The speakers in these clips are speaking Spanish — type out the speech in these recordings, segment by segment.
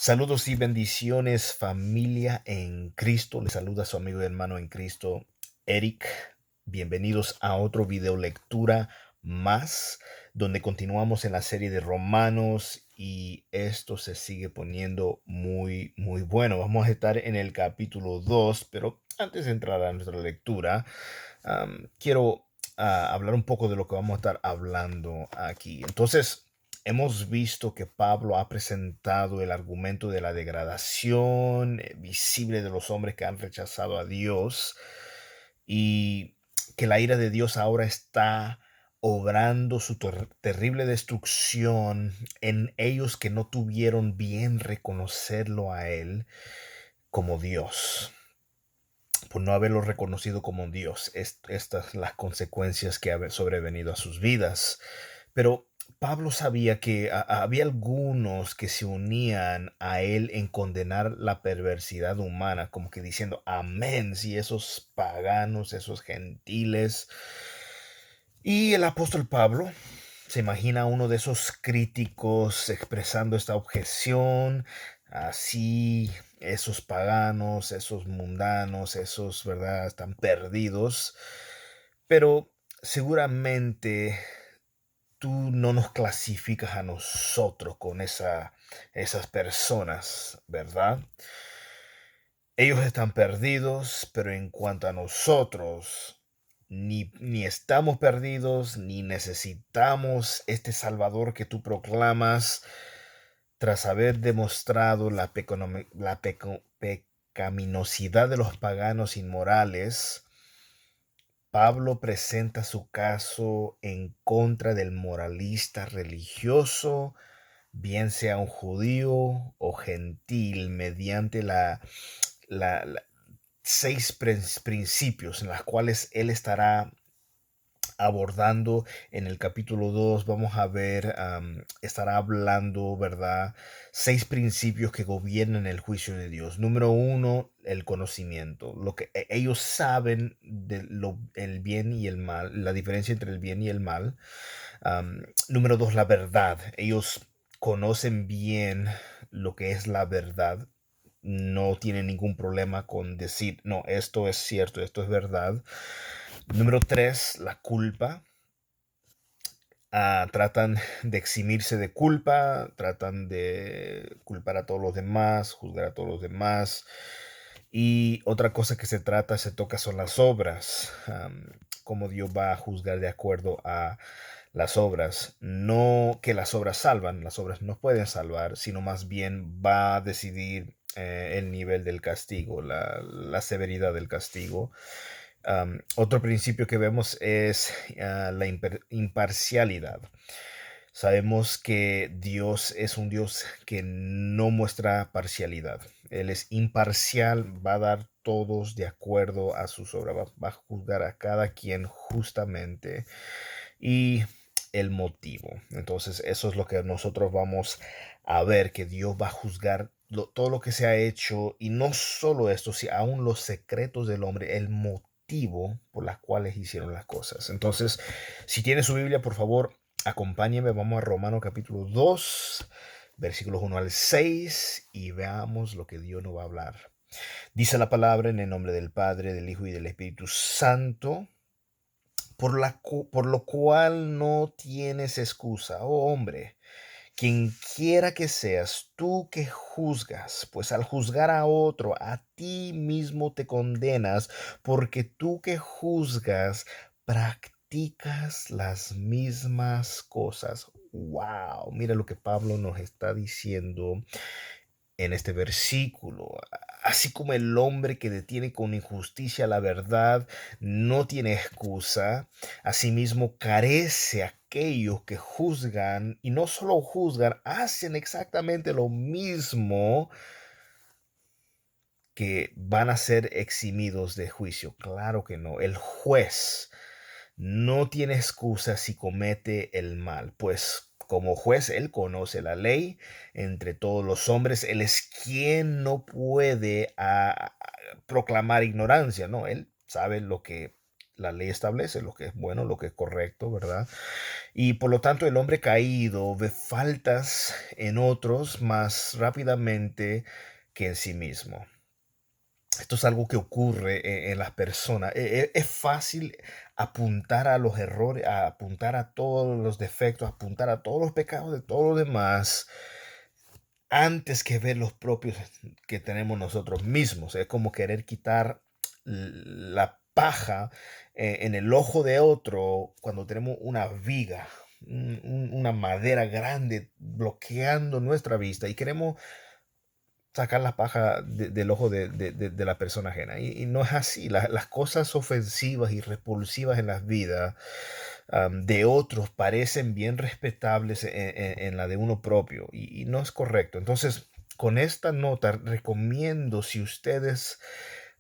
Saludos y bendiciones, familia en Cristo. Les saluda su amigo y hermano en Cristo, Eric. Bienvenidos a otro video lectura más, donde continuamos en la serie de Romanos y esto se sigue poniendo muy bueno. Vamos a estar en el capítulo 2, pero antes de entrar a nuestra lectura, quiero hablar un poco de lo que vamos a estar hablando aquí. Entonces, hemos visto que Pablo ha presentado el argumento de la degradación visible de los hombres que han rechazado a Dios y que la ira de Dios ahora está obrando su terrible destrucción en ellos que no tuvieron bien reconocerlo a Él como Dios, por no haberlo reconocido como Dios. Estas las consecuencias que han sobrevenido a sus vidas. Pero Pablo sabía que había algunos que se unían a él en condenar la perversidad humana, como que diciendo, amén, si esos paganos, esos gentiles. Y el apóstol Pablo se imagina a uno de esos críticos expresando esta objeción, así esos paganos, esos mundanos, esos, ¿verdad?, están perdidos, pero seguramente tú no nos clasificas a nosotros con esas personas, ¿verdad? Ellos están perdidos, pero en cuanto a nosotros, ni estamos perdidos, ni necesitamos este Salvador que tú proclamas, tras haber demostrado la pecaminosidad de los paganos inmorales. Pablo presenta su caso en contra del moralista religioso, bien sea un judío o gentil, mediante la 6 principios en las cuales él estará abordando en el capítulo 2. Vamos a ver, estará hablando, ¿verdad? 6 principios que gobiernan el juicio de Dios. Número uno, el conocimiento. Lo que ellos saben de el bien y el mal, la diferencia entre el bien y el mal. Número dos, la verdad. Ellos conocen bien lo que es la verdad. No tienen ningún problema con decir, no, esto es cierto, esto es verdad. Número tres, la culpa. Tratan de eximirse de culpa, tratan de culpar a todos los demás, juzgar a todos los demás. Y otra cosa que se toca son las obras, cómo Dios va a juzgar de acuerdo a las obras. No que las obras salvan, las obras no pueden salvar, sino más bien va a decidir el nivel del castigo, la severidad del castigo. Otro principio que vemos es la imparcialidad. Sabemos que Dios es un Dios que no muestra parcialidad. Él es imparcial, va a dar todos de acuerdo a sus obras, va a juzgar a cada quien justamente. Y el motivo. Entonces, eso es lo que nosotros vamos a ver, que Dios va a juzgar todo lo que se ha hecho, y no solo esto, sino aún los secretos del hombre, el motivo por las cuales hicieron las cosas. Entonces, si tiene su Biblia, por favor, acompáñeme. Vamos a Romanos capítulo 2, versículos 1 al 6, y veamos lo que Dios nos va a hablar. Dice la palabra en el nombre del Padre, del Hijo y del Espíritu Santo. Por lo cual no tienes excusa, oh hombre, quien quiera que seas, tú que juzgas, pues al juzgar a otro, a ti mismo te condenas, porque tú que juzgas, practicas las mismas cosas. Wow, mira lo que Pablo nos está diciendo en este versículo. Así como el hombre que detiene con injusticia la verdad no tiene excusa, asimismo carece aquellos que juzgan, y no solo juzgan, hacen exactamente lo mismo, que van a ser eximidos de juicio. Claro que no. El juez no tiene excusa si comete el mal, pues como juez él conoce la ley entre todos los hombres. Él es quien no puede proclamar ignorancia, ¿no? Él sabe lo que la ley establece lo que es bueno, lo que es correcto, ¿verdad? Y por lo tanto el hombre caído ve faltas en otros más rápidamente que en sí mismo. Esto es algo que ocurre en las personas. Es fácil apuntar a los errores, a apuntar a todos los defectos, apuntar a todos los pecados de todos los demás antes que ver los propios que tenemos nosotros mismos. Es como querer quitar la paja en el ojo de otro cuando tenemos una viga, una madera grande bloqueando nuestra vista y queremos sacar la paja del ojo de la persona ajena. Y no es así. Las cosas ofensivas y repulsivas en las vidas de otros parecen bien respetables en la de uno propio y no es correcto. Entonces, con esta nota recomiendo, si ustedes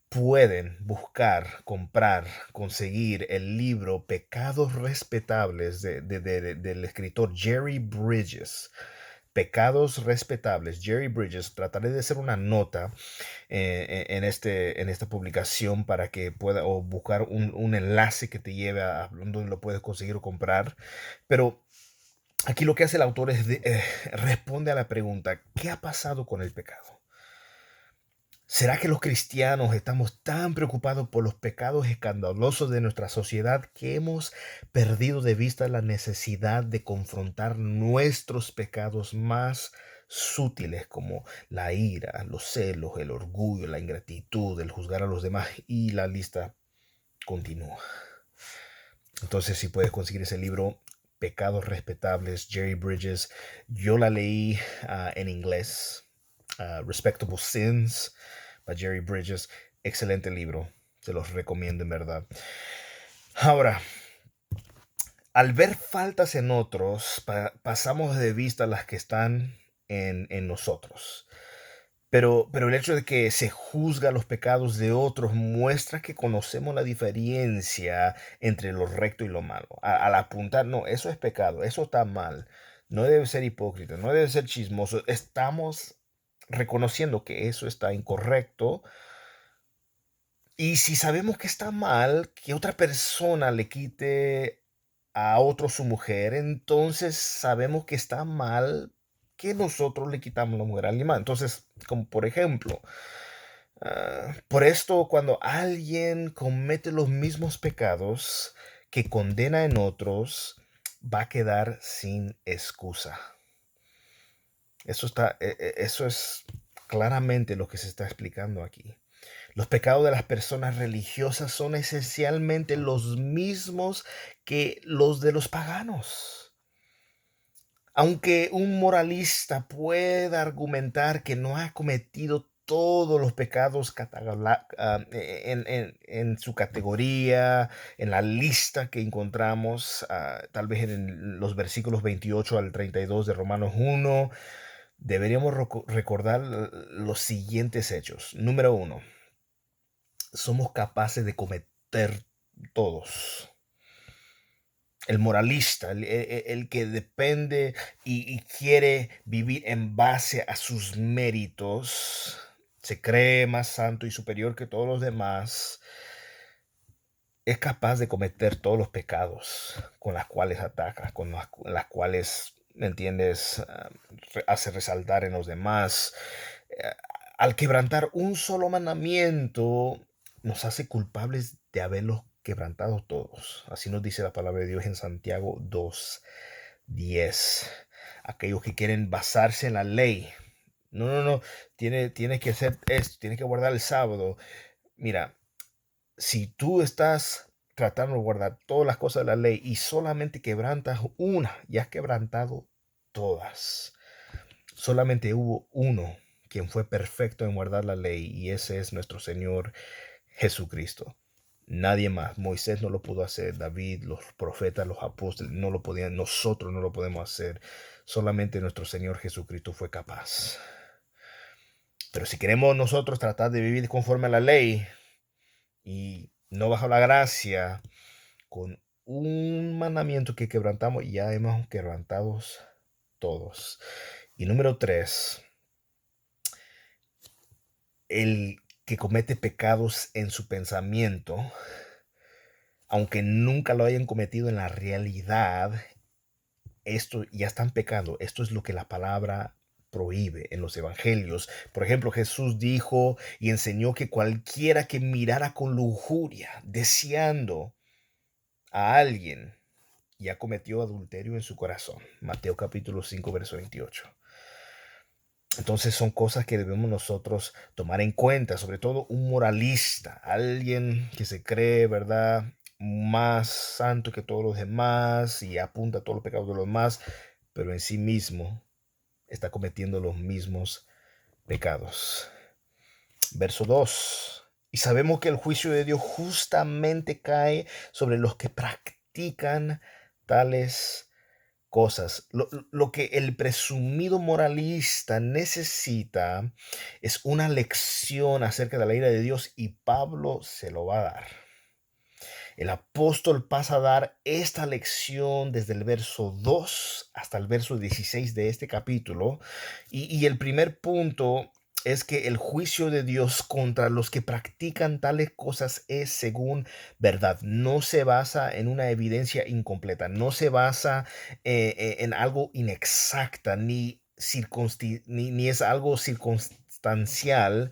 pueden buscar, comprar, conseguir el libro Pecados Respetables del escritor Jerry Bridges. Pecados Respetables, Jerry Bridges. Trataré de hacer una nota en esta publicación para que pueda o buscar un enlace que te lleve a donde lo puedes conseguir o comprar. Pero aquí lo que hace el autor es responde a la pregunta, ¿qué ha pasado con el pecado? ¿Será que los cristianos estamos tan preocupados por los pecados escandalosos de nuestra sociedad que hemos perdido de vista la necesidad de confrontar nuestros pecados más sutiles como la ira, los celos, el orgullo, la ingratitud, el juzgar a los demás y la lista continúa? Entonces, si puedes conseguir ese libro, Pecados Respetables, Jerry Bridges, yo la leí en inglés, Respectable Sins, by Jerry Bridges. Excelente libro, se los recomiendo en verdad. Ahora, al ver faltas en otros, pasamos de vista las que están en nosotros. Pero el hecho de que se juzga los pecados de otros muestra que conocemos la diferencia entre lo recto y lo malo. Al apuntar, no, eso es pecado, eso está mal. No debe ser hipócrita, no debe ser chismoso. Estamos reconociendo que eso está incorrecto. Y si sabemos que está mal, que otra persona le quite a otro su mujer, entonces sabemos que está mal que nosotros le quitamos la mujer al animal. Entonces, como por ejemplo, por esto cuando alguien comete los mismos pecados que condena en otros, va a quedar sin excusa. Eso es claramente lo que se está explicando aquí. Los pecados de las personas religiosas son esencialmente los mismos que los de los paganos. Aunque un moralista pueda argumentar que no ha cometido todos los pecados en su categoría, en la lista que encontramos, tal vez en los versículos 28 al 32 de Romanos 1, deberíamos recordar los siguientes hechos. Número uno, somos capaces de cometer todos. El moralista, el que depende y quiere vivir en base a sus méritos, se cree más santo y superior que todos los demás, es capaz de cometer todos los pecados con las cuales ataca, con las cuales, ¿me entiendes?, hace resaltar en los demás. Eh, Al quebrantar un solo mandamiento, nos hace culpables de haberlos quebrantado todos. Así nos dice la palabra de Dios en Santiago 2:10. Aquellos que quieren basarse en la ley. No, no, no. Tiene que hacer esto, tiene que guardar el sábado. Mira, si tú estás tratando de guardar todas las cosas de la ley y solamente quebrantas una, ya has quebrantado todas. Solamente hubo uno quien fue perfecto en guardar la ley y ese es nuestro Señor Jesucristo. Nadie más. Moisés no lo pudo hacer, David, los profetas, los apóstoles no lo podían, nosotros no lo podemos hacer. Solamente nuestro Señor Jesucristo fue capaz. Pero si queremos nosotros tratar de vivir conforme a la ley y no bajo la gracia, con un mandamiento que quebrantamos, ya hemos quebrantado todos. Y número 3, el que comete pecados en su pensamiento aunque nunca lo hayan cometido en la realidad, esto ya están pecando. Esto es lo que la palabra prohíbe en los evangelios. Por ejemplo, Jesús dijo y enseñó que cualquiera que mirara con lujuria, deseando a alguien, ya cometió adulterio en su corazón. Mateo capítulo 5, verso 28. Entonces son cosas que debemos nosotros tomar en cuenta, sobre todo un moralista, alguien que se cree, ¿verdad?, más santo que todos los demás y apunta a todos los pecados de los demás, pero en sí mismo está cometiendo los mismos pecados. Verso 2. Y sabemos que el juicio de Dios justamente cae sobre los que practican tales cosas. Lo que el presumido moralista necesita es una lección acerca de la ira de Dios, y Pablo se lo va a dar. El apóstol pasa a dar esta lección desde el verso 2 hasta el verso 16 de este capítulo. Y el primer punto es que el juicio de Dios contra los que practican tales cosas es según verdad. No se basa en una evidencia incompleta, no se basa en algo inexacta, ni es algo circunstancial.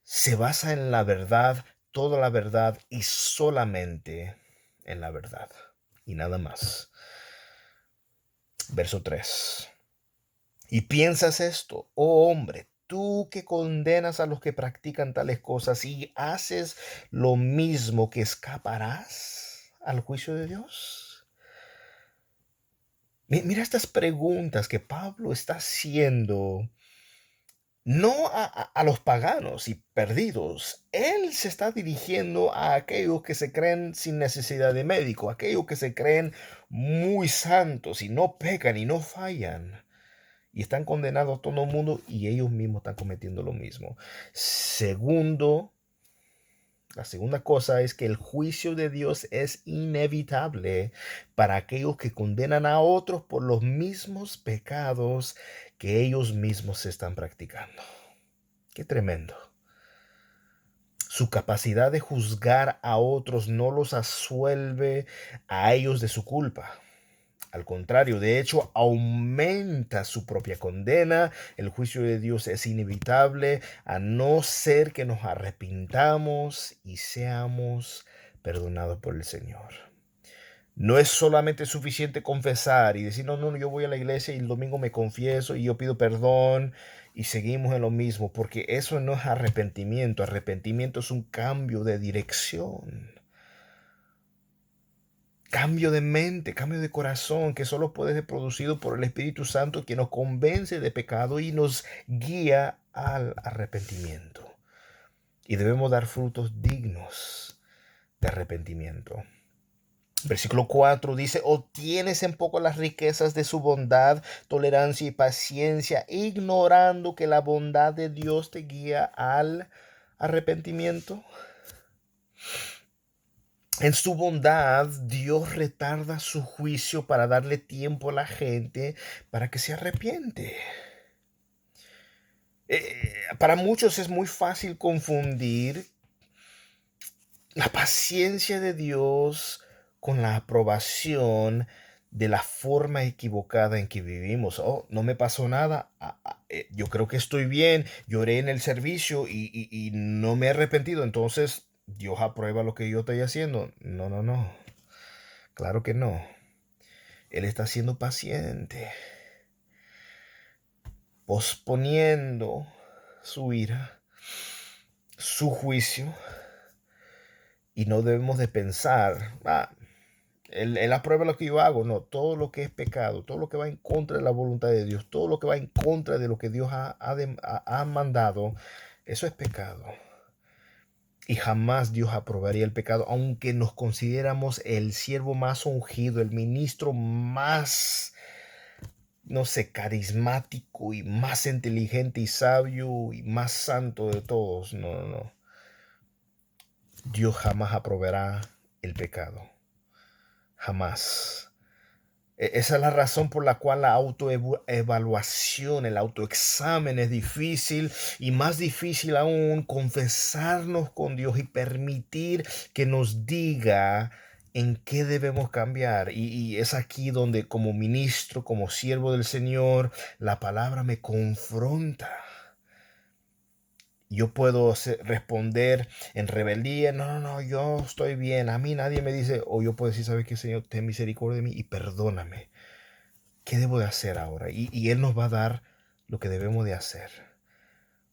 Se basa en la verdad, toda la verdad y solamente en la verdad y nada más. Verso 3. Y piensas esto, oh hombre, tú que condenas a los que practican tales cosas y haces lo mismo, ¿que escaparás al juicio de Dios? Mira estas preguntas que Pablo está haciendo. No a los paganos y perdidos. Él se está dirigiendo a aquellos que se creen sin necesidad de médico, aquellos que se creen muy santos y no pecan y no fallan. Y están condenados a todo el mundo, y ellos mismos están cometiendo lo mismo. La segunda cosa es que el juicio de Dios es inevitable para aquellos que condenan a otros por los mismos pecados que ellos mismos se están practicando. Qué tremendo. Su capacidad de juzgar a otros no los absuelve a ellos de su culpa. Al contrario, de hecho, aumenta su propia condena. El juicio de Dios es inevitable, a no ser que nos arrepintamos y seamos perdonados por el Señor. No es solamente suficiente confesar y decir, no, no, yo voy a la iglesia y el domingo me confieso y yo pido perdón y seguimos en lo mismo, porque eso no es arrepentimiento. Arrepentimiento es un cambio de dirección, cambio de mente, cambio de corazón, que solo puede ser producido por el Espíritu Santo, que nos convence de pecado y nos guía al arrepentimiento. Y debemos dar frutos dignos de arrepentimiento. Versículo 4 dice, o tienes en poco las riquezas de su bondad, tolerancia y paciencia, ignorando que la bondad de Dios te guía al arrepentimiento. En su bondad, Dios retarda su juicio para darle tiempo a la gente para que se arrepiente. Para muchos es muy fácil confundir la paciencia de Dios con la aprobación de la forma equivocada en que vivimos. Oh, no me pasó nada. Yo creo que estoy bien. Lloré en el servicio y no me he arrepentido. Entonces, Dios aprueba lo que yo estoy haciendo. No, no, no. Claro que no. Él está siendo paciente, posponiendo su ira, su juicio. Y no debemos de pensar, él aprueba lo que yo hago. No, todo lo que es pecado, todo lo que va en contra de la voluntad de Dios, todo lo que va en contra de lo que Dios ha mandado, eso es pecado. Y jamás Dios aprobaría el pecado, aunque nos consideramos el siervo más ungido, el ministro más, no sé, carismático y más inteligente y sabio y más santo de todos. No, no, no. Dios jamás aprobará el pecado. Jamás. Esa es la razón por la cual la autoevaluación, el autoexamen es difícil, y más difícil aún confesarnos con Dios y permitir que nos diga en qué debemos cambiar. Y es aquí donde como ministro, como siervo del Señor, la palabra me confronta. Yo puedo responder en rebeldía, no, no, no, yo estoy bien, a mí nadie me dice, o yo puedo decir, ¿sabes qué, Señor? Ten misericordia de mí y perdóname. ¿Qué debo de hacer ahora? Y Él nos va a dar lo que debemos de hacer.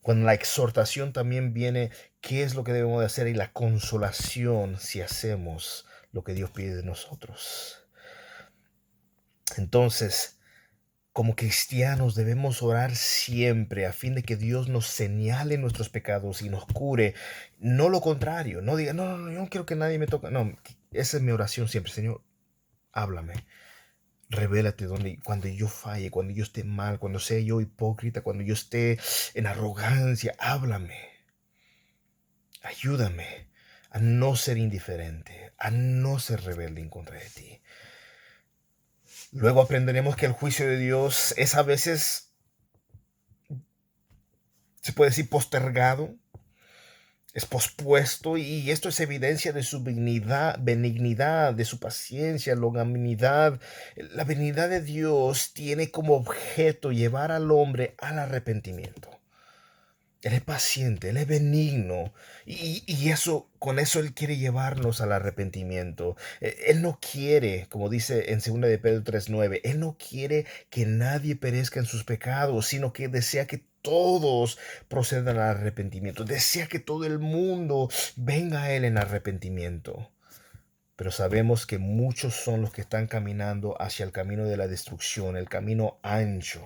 Cuando la exhortación también viene, ¿qué es lo que debemos de hacer? Y la consolación si hacemos lo que Dios pide de nosotros. Entonces, como cristianos debemos orar siempre a fin de que Dios nos señale nuestros pecados y nos cure. No lo contrario, no diga, no, no, no, yo no quiero que nadie me toque. No, esa es mi oración siempre, Señor, háblame. Revélate cuando yo falle, cuando yo esté mal, cuando sea yo hipócrita, cuando yo esté en arrogancia, háblame. Ayúdame a no ser indiferente, a no ser rebelde en contra de ti. Luego aprenderemos que el juicio de Dios es a veces, se puede decir, postergado, es pospuesto, y esto es evidencia de su benignidad, de su paciencia, longanimidad. La benignidad de Dios tiene como objeto llevar al hombre al arrepentimiento. Él es paciente, Él es benigno y eso, con eso Él quiere llevarnos al arrepentimiento. Él no quiere, como dice en 2 de Pedro 3:9, Él no quiere que nadie perezca en sus pecados, sino que desea que todos procedan al arrepentimiento. Desea que todo el mundo venga a Él en arrepentimiento. Pero sabemos que muchos son los que están caminando hacia el camino de la destrucción, el camino ancho,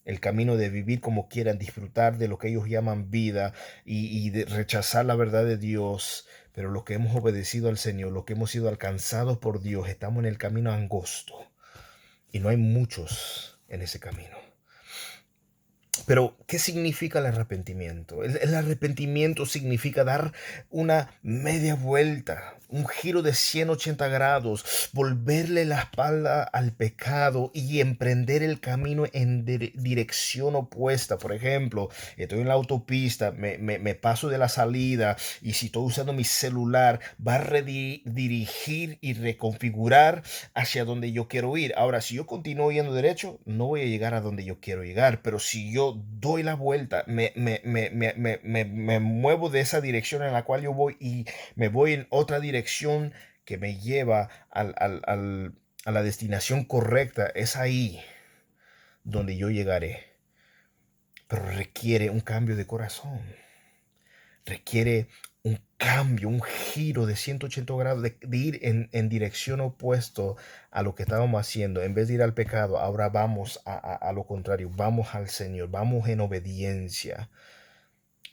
el camino de vivir como quieran, disfrutar de lo que ellos llaman vida y de rechazar la verdad de Dios. Pero lo que hemos obedecido al Señor, lo que hemos sido alcanzados por Dios, estamos en el camino angosto y no hay muchos en ese camino. Pero, ¿qué significa el arrepentimiento? El arrepentimiento significa dar una media vuelta, un giro de 180 grados, volverle la espalda al pecado y emprender el camino en dirección opuesta. Por ejemplo, estoy en la autopista, me paso de la salida y si estoy usando mi celular, va a redirigir y reconfigurar hacia donde yo quiero ir. Ahora, si yo continúo yendo derecho, no voy a llegar a donde yo quiero llegar, pero si yo doy la vuelta, me muevo de esa dirección en la cual yo voy y me voy en otra dirección que me lleva a la destinación correcta, es ahí donde yo llegaré. Pero requiere un cambio de corazón. Requiere un cambio, un giro de 180 grados, de ir en dirección opuesto a lo que estábamos haciendo. En vez de ir al pecado, ahora vamos a lo contrario, vamos al Señor, vamos en obediencia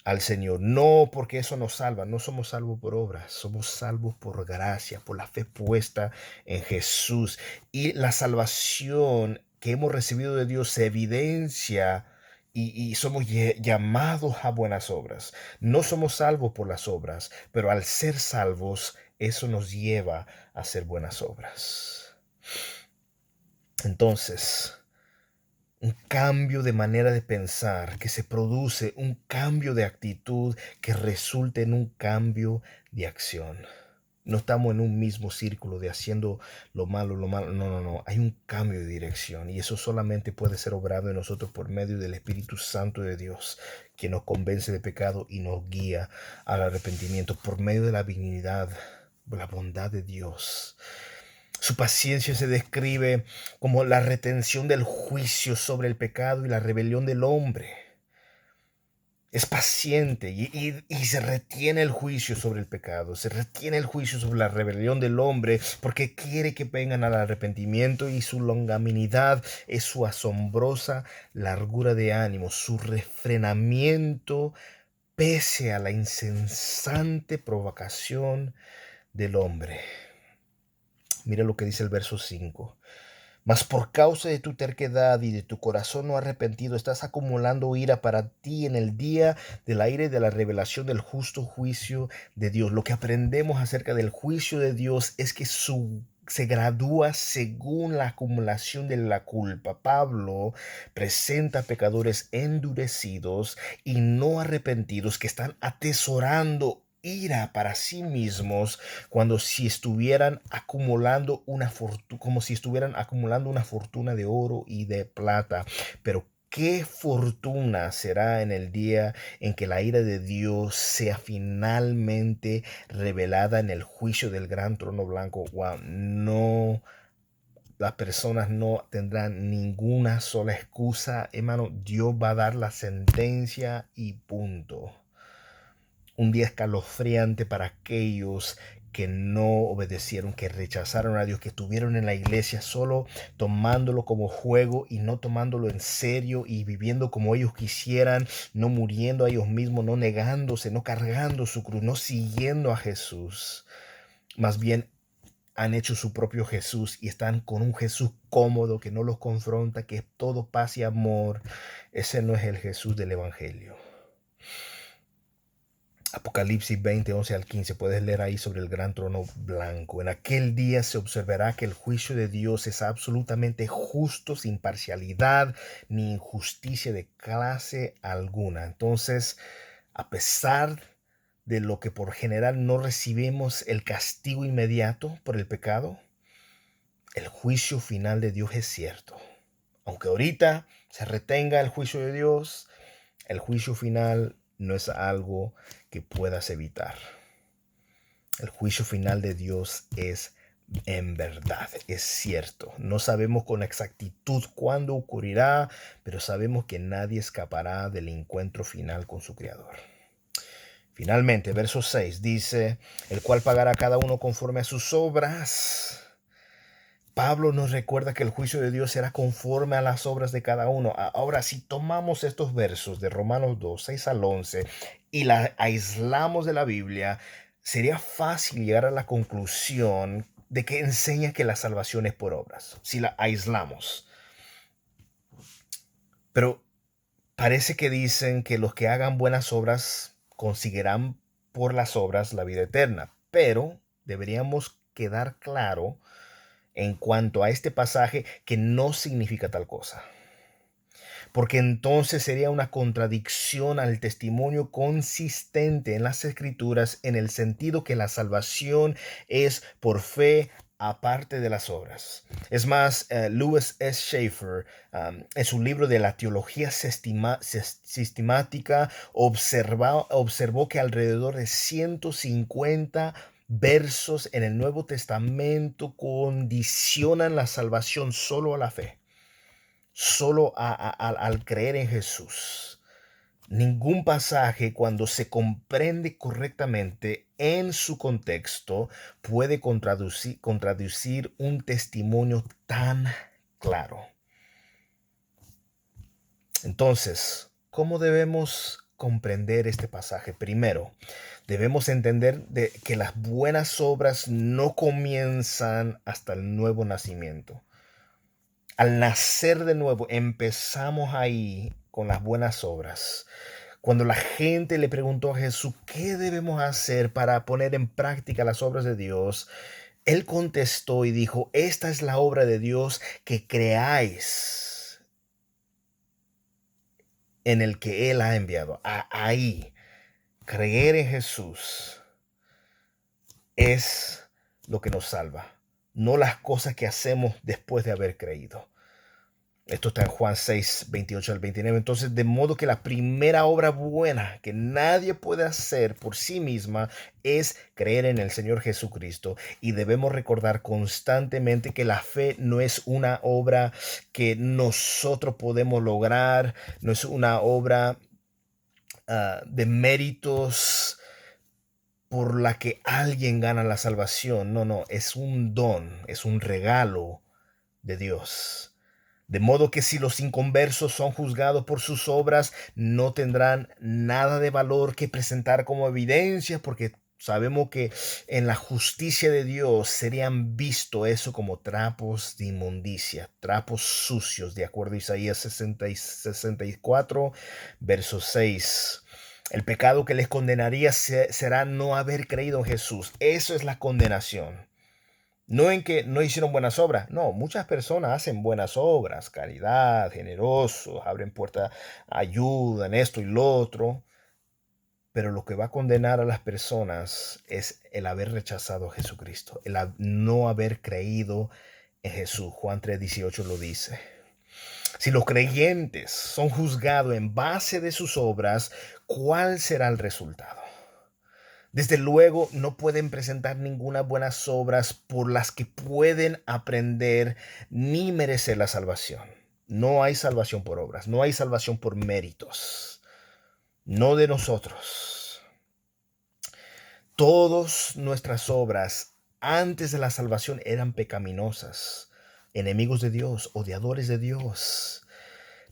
al Señor. No porque eso nos salva, no somos salvos por obras, somos salvos por gracia, por la fe puesta en Jesús. Y la salvación que hemos recibido de Dios se evidencia y somos llamados a buenas obras. No somos salvos por las obras, pero al ser salvos, eso nos lleva a hacer buenas obras. Entonces, un cambio de manera de pensar, que se produce un cambio de actitud que resulte en un cambio de acción. No estamos en un mismo círculo de haciendo lo malo, lo malo. No, no, no. Hay un cambio de dirección y eso solamente puede ser obrado en nosotros por medio del Espíritu Santo de Dios, que nos convence de pecado y nos guía al arrepentimiento por medio de la benignidad, la bondad de Dios. Su paciencia se describe como la retención del juicio sobre el pecado y la rebelión del hombre. Es paciente y se retiene el juicio sobre el pecado, se retiene el juicio sobre la rebelión del hombre porque quiere que vengan al arrepentimiento, y su longanimidad es su asombrosa largura de ánimo, su refrenamiento pese a la incesante provocación del hombre. Mira lo que dice el verso 5. Mas por causa de tu terquedad y de tu corazón no arrepentido, estás acumulando ira para ti en el día de la ira y de la revelación del justo juicio de Dios. Lo que aprendemos acerca del juicio de Dios es que se gradúa según la acumulación de la culpa. Pablo presenta pecadores endurecidos y no arrepentidos que están atesorando ira para sí mismos cuando si estuvieran acumulando una fortuna, como si estuvieran acumulando una fortuna de oro y de plata. Pero qué fortuna será en el día en que la ira de Dios sea finalmente revelada en el juicio del gran trono blanco. Wow, no, las personas no tendrán ninguna sola excusa, hermano. Dios va a dar la sentencia y punto. Un día escalofriante para aquellos que no obedecieron, que rechazaron a Dios, que estuvieron en la iglesia solo tomándolo como juego y no tomándolo en serio y viviendo como ellos quisieran, no muriendo a ellos mismos, no negándose, no cargando su cruz, no siguiendo a Jesús. Más bien han hecho su propio Jesús y están con un Jesús cómodo que no los confronta, que es todo paz y amor. Ese no es el Jesús del Evangelio. Apocalipsis 20, 11 al 15, puedes leer ahí sobre el gran trono blanco. En aquel día se observará que el juicio de Dios es absolutamente justo, sin parcialidad ni injusticia de clase alguna. Entonces, a pesar de lo que por general no recibimos el castigo inmediato por el pecado, el juicio final de Dios es cierto. Aunque ahorita se retenga el juicio de Dios, el juicio final no es algo que puedas evitar. El juicio final de Dios es en verdad, es cierto. No sabemos con exactitud cuándo ocurrirá, pero sabemos que nadie escapará del encuentro final con su Creador. Finalmente, verso 6 dice, el cual pagará a cada uno conforme a sus obras. Pablo nos recuerda que el juicio de Dios será conforme a las obras de cada uno. Ahora, si tomamos estos versos de Romanos 2, 6 al 11 y la aislamos de la Biblia, sería fácil llegar a la conclusión de que enseña que la salvación es por obras, si la aislamos. Pero parece que dicen que los que hagan buenas obras conseguirán por las obras la vida eterna. Pero deberíamos quedar claro en cuanto a este pasaje que no significa tal cosa. Porque entonces sería una contradicción al testimonio consistente en las Escrituras en el sentido que la salvación es por fe aparte de las obras. Es más, Lewis S. Schaeffer, en su libro de la teología sistemática, observó que alrededor de 150 versos en el Nuevo Testamento condicionan la salvación solo a la fe, solo al creer en Jesús. Ningún pasaje, cuando se comprende correctamente en su contexto, puede contradecir un testimonio tan claro. Entonces, ¿cómo debemos comprender este pasaje? Primero, debemos entender que las buenas obras no comienzan hasta el nuevo nacimiento. Al nacer de nuevo, empezamos ahí con las buenas obras. Cuando la gente le preguntó a Jesús, ¿qué debemos hacer para poner en práctica las obras de Dios? Él contestó y dijo, esta es la obra de Dios, que creáis en el que Él ha enviado. Ahí, creer en Jesús es lo que nos salva, no las cosas que hacemos después de haber creído. Esto está en Juan 6, 28 al 29. Entonces, de modo que la primera obra buena que nadie puede hacer por sí misma es creer en el Señor Jesucristo. Y debemos recordar constantemente que la fe no es una obra que nosotros podemos lograr, no es una obra de méritos por la que alguien gana la salvación. No, es un don, es un regalo de Dios. De modo que si los inconversos son juzgados por sus obras, no tendrán nada de valor que presentar como evidencia, porque sabemos que en la justicia de Dios serían visto eso como trapos de inmundicia, trapos sucios, de acuerdo a Isaías 64, verso 6. El pecado que les condenaría será no haber creído en Jesús. Eso es la condenación. No en que no hicieron buenas obras. No, muchas personas hacen buenas obras, caridad, generosos, abren puertas, ayudan, esto y lo otro. Pero lo que va a condenar a las personas es el haber rechazado a Jesucristo, no haber creído en Jesús. Juan 3:18 lo dice. Si los creyentes son juzgados en base de sus obras, ¿cuál será el resultado? Desde luego, no pueden presentar ninguna buenas obras por las que pueden aprender ni merecer la salvación. No hay salvación por obras, no hay salvación por méritos, no de nosotros. Todas nuestras obras antes de la salvación eran pecaminosas, enemigos de Dios, odiadores de Dios.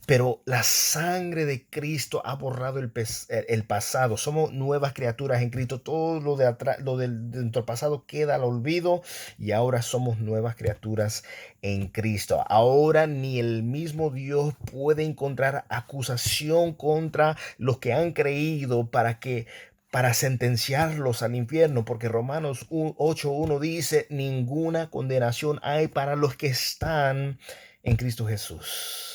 Pero la sangre de Cristo ha borrado el pasado. Somos nuevas criaturas en Cristo. Todo lo de atrás, de nuestro pasado queda al olvido y ahora somos nuevas criaturas en Cristo. Ahora ni el mismo Dios puede encontrar acusación contra los que han creído para sentenciarlos al infierno, porque Romanos 8:1 dice, ninguna condenación hay para los que están en Cristo Jesús.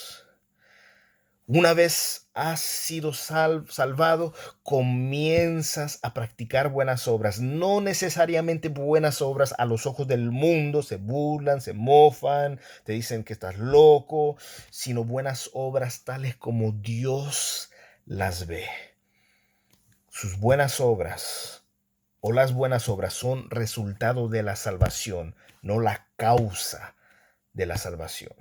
Una vez has sido salvado, comienzas a practicar buenas obras. No necesariamente buenas obras a los ojos del mundo. Se burlan, se mofan, te dicen que estás loco, sino buenas obras tales como Dios las ve. Sus buenas obras o las buenas obras son resultado de la salvación, no la causa de la salvación.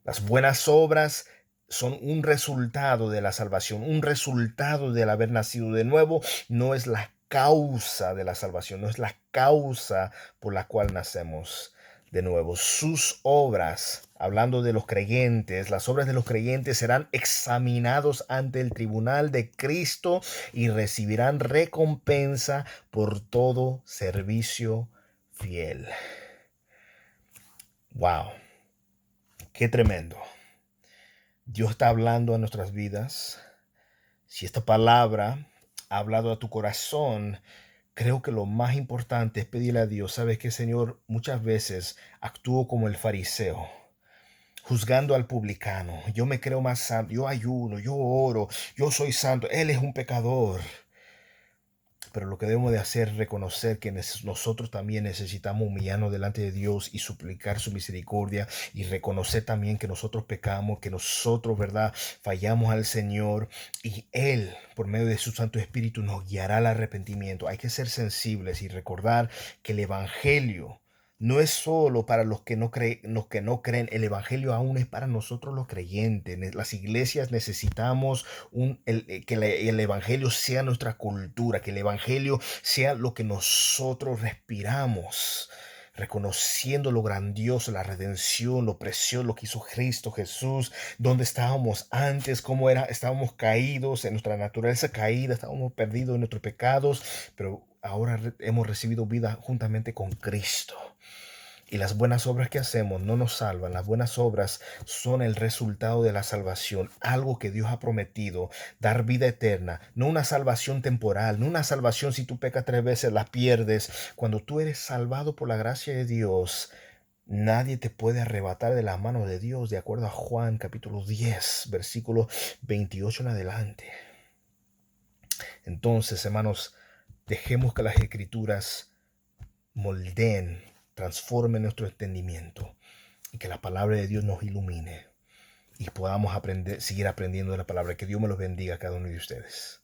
Las buenas obras son un resultado de la salvación, un resultado del haber nacido de nuevo. No es la causa de la salvación, no es la causa por la cual nacemos de nuevo. Sus obras, hablando de los creyentes, las obras de los creyentes serán examinados ante el tribunal de Cristo y recibirán recompensa por todo servicio fiel. Wow, qué tremendo. Dios está hablando a nuestras vidas. Si esta palabra ha hablado a tu corazón, creo que lo más importante es pedirle a Dios. ¿Sabes qué, Señor? Muchas veces actúo como el fariseo, juzgando al publicano. Yo me creo más santo, yo ayuno, yo oro, yo soy santo, él es un pecador. Pero lo que debemos de hacer es reconocer que nosotros también necesitamos humillarnos delante de Dios y suplicar su misericordia y reconocer también que nosotros pecamos, que nosotros, ¿verdad?, fallamos al Señor y Él, por medio de su Santo Espíritu, nos guiará al arrepentimiento. Hay que ser sensibles y recordar que el Evangelio no es solo para los que no creen, el Evangelio aún es para nosotros los creyentes. Las iglesias necesitamos que el Evangelio sea nuestra cultura, que el Evangelio sea lo que nosotros respiramos, reconociendo lo grandioso, la redención, lo precioso, lo que hizo Cristo Jesús, dónde estábamos antes, cómo estábamos caídos en nuestra naturaleza caída, estábamos perdidos en nuestros pecados, pero ahora hemos recibido vida juntamente con Cristo. Y las buenas obras que hacemos no nos salvan. Las buenas obras son el resultado de la salvación, algo que Dios ha prometido, dar vida eterna, no una salvación temporal, no una salvación si tú pecas 3 veces la pierdes. Cuando tú eres salvado por la gracia de Dios, nadie te puede arrebatar de la mano de Dios, de acuerdo a Juan capítulo 10, versículo 28 en adelante. Entonces, hermanos, dejemos que las Escrituras moldeen, transforme nuestro entendimiento y que la palabra de Dios nos ilumine y podamos seguir aprendiendo de la palabra. Que Dios me los bendiga a cada uno de ustedes.